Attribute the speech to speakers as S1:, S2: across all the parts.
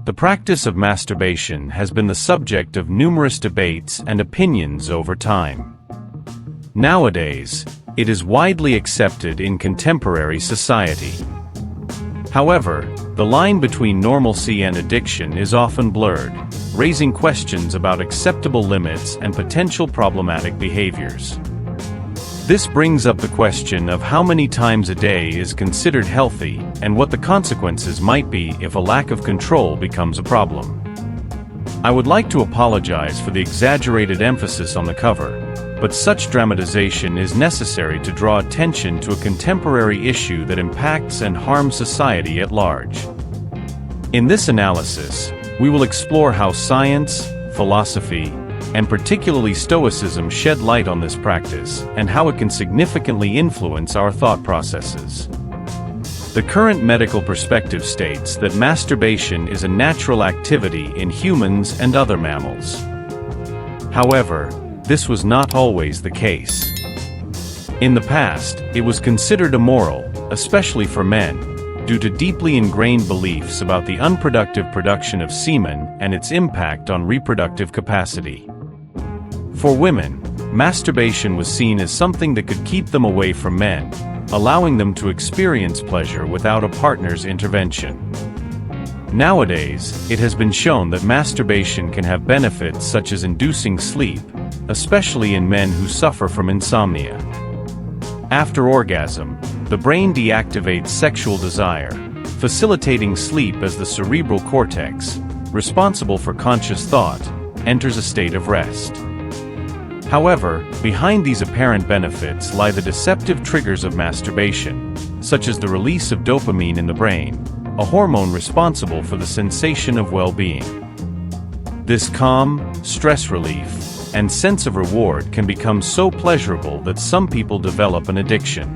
S1: The practice of masturbation has been the subject of numerous debates and opinions over time. Nowadays, it is widely accepted in contemporary society. However, the line between normalcy and addiction is often blurred, raising questions about acceptable limits and potential problematic behaviors. This brings up the question of how many times a day is considered healthy and what the consequences might be if a lack of control becomes a problem. I would like to apologize for the exaggerated emphasis on the cover, but such dramatization is necessary to draw attention to a contemporary issue that impacts and harms society at large. In this analysis, we will explore how science, philosophy, and particularly Stoicism shed light on this practice and how it can significantly influence our thought processes. The current medical perspective states that masturbation is a natural activity in humans and other mammals. However, this was not always the case. In the past, it was considered immoral, especially for men, due to deeply ingrained beliefs about the unproductive production of semen and its impact on reproductive capacity. For women, masturbation was seen as something that could keep them away from men, allowing them to experience pleasure without a partner's intervention. Nowadays, it has been shown that masturbation can have benefits such as inducing sleep, especially in men who suffer from insomnia. After orgasm, the brain deactivates sexual desire, facilitating sleep as the cerebral cortex, responsible for conscious thought, enters a state of rest. However, behind these apparent benefits lie the deceptive triggers of masturbation, such as the release of dopamine in the brain, a hormone responsible for the sensation of well-being. This calm, stress relief, and sense of reward can become so pleasurable that some people develop an addiction.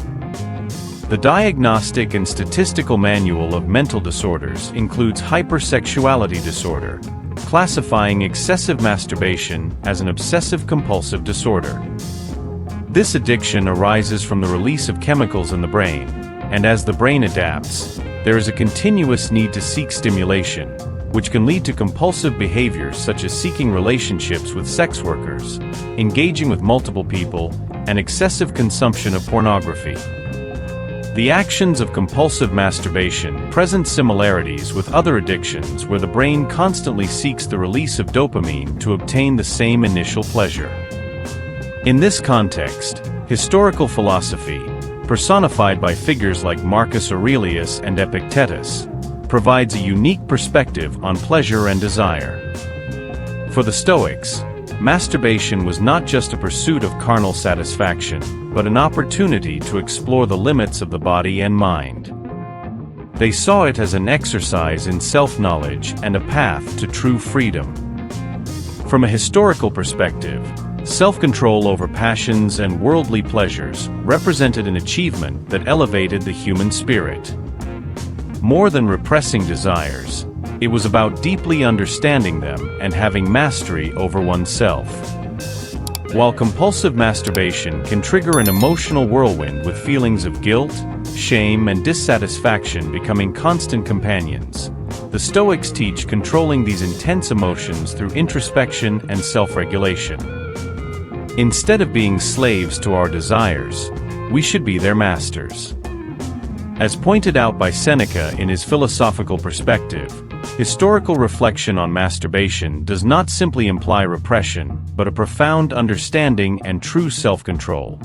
S1: The Diagnostic and Statistical Manual of Mental Disorders includes hypersexuality disorder, classifying excessive masturbation as an obsessive-compulsive disorder. This addiction arises from the release of chemicals in the brain, and as the brain adapts, there is a continuous need to seek stimulation, which can lead to compulsive behaviors such as seeking relationships with sex workers, engaging with multiple people, and excessive consumption of pornography. The actions of compulsive masturbation present similarities with other addictions where the brain constantly seeks the release of dopamine to obtain the same initial pleasure. In this context, historical philosophy, personified by figures like Marcus Aurelius and Epictetus, provides a unique perspective on pleasure and desire. For the Stoics, masturbation was not just a pursuit of carnal satisfaction, but an opportunity to explore the limits of the body and mind. They saw it as an exercise in self-knowledge and a path to true freedom. From a historical perspective, self-control over passions and worldly pleasures represented an achievement that elevated the human spirit. More than repressing desires, it was about deeply understanding them and having mastery over oneself. While compulsive masturbation can trigger an emotional whirlwind with feelings of guilt, shame, and dissatisfaction becoming constant companions, the Stoics teach controlling these intense emotions through introspection and self-regulation. Instead of being slaves to our desires, we should be their masters. As pointed out by Seneca in his philosophical perspective, historical reflection on masturbation does not simply imply repression, but a profound understanding and true self-control.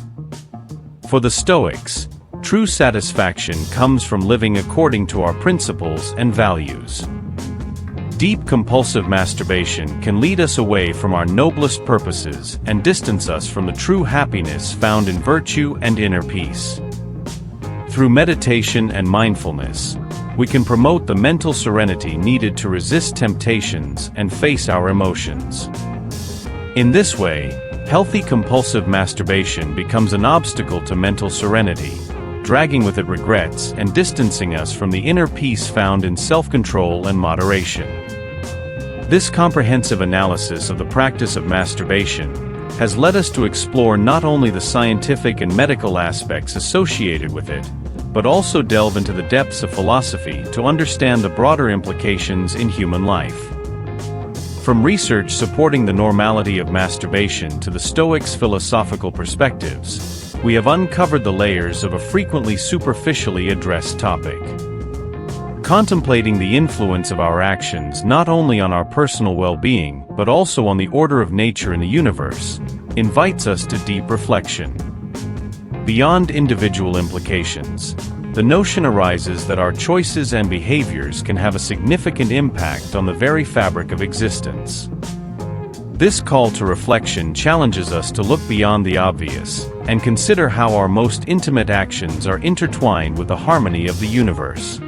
S1: For the Stoics, true satisfaction comes from living according to our principles and values. Deep compulsive masturbation can lead us away from our noblest purposes and distance us from the true happiness found in virtue and inner peace. Through meditation and mindfulness, we can promote the mental serenity needed to resist temptations and face our emotions. In this way, healthy compulsive masturbation becomes an obstacle to mental serenity, dragging with it regrets and distancing us from the inner peace found in self-control and moderation. This comprehensive analysis of the practice of masturbation has led us to explore not only the scientific and medical aspects associated with it, but also delve into the depths of philosophy to understand the broader implications in human life. From research supporting the normality of masturbation to the Stoics' philosophical perspectives, we have uncovered the layers of a frequently superficially addressed topic. Contemplating the influence of our actions not only on our personal well-being but also on the order of nature in the universe, invites us to deep reflection. Beyond individual implications, the notion arises that our choices and behaviors can have a significant impact on the very fabric of existence. This call to reflection challenges us to look beyond the obvious and consider how our most intimate actions are intertwined with the harmony of the universe.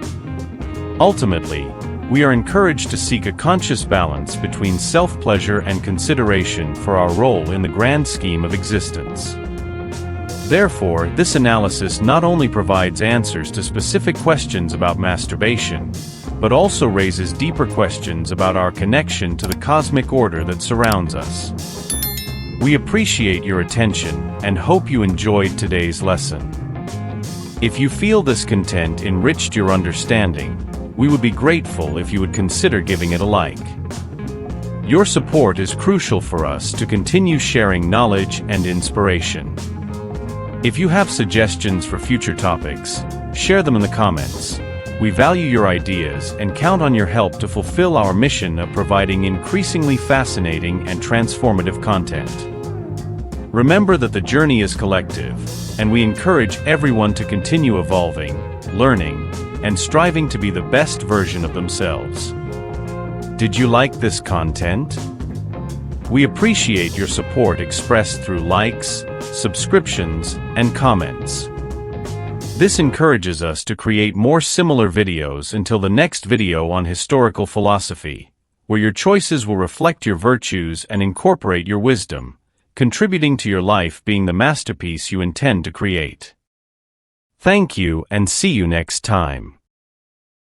S1: Ultimately, we are encouraged to seek a conscious balance between self-pleasure and consideration for our role in the grand scheme of existence. Therefore, this analysis not only provides answers to specific questions about masturbation, but also raises deeper questions about our connection to the cosmic order that surrounds us. We appreciate your attention and hope you enjoyed today's lesson. If you feel this content enriched your understanding, we would be grateful if you would consider giving it a like. Your support is crucial for us to continue sharing knowledge and inspiration. If you have suggestions for future topics, share them in the comments. We value your ideas and count on your help to fulfill our mission of providing increasingly fascinating and transformative content. Remember that the journey is collective, and we encourage everyone to continue evolving, learning, and striving to be the best version of themselves. Did you like this content? We appreciate your support expressed through likes, subscriptions, and comments. This encourages us to create more similar videos until the next video on historical philosophy, where your choices will reflect your virtues and incorporate your wisdom, contributing to your life being the masterpiece you intend to create. Thank you and see you next time.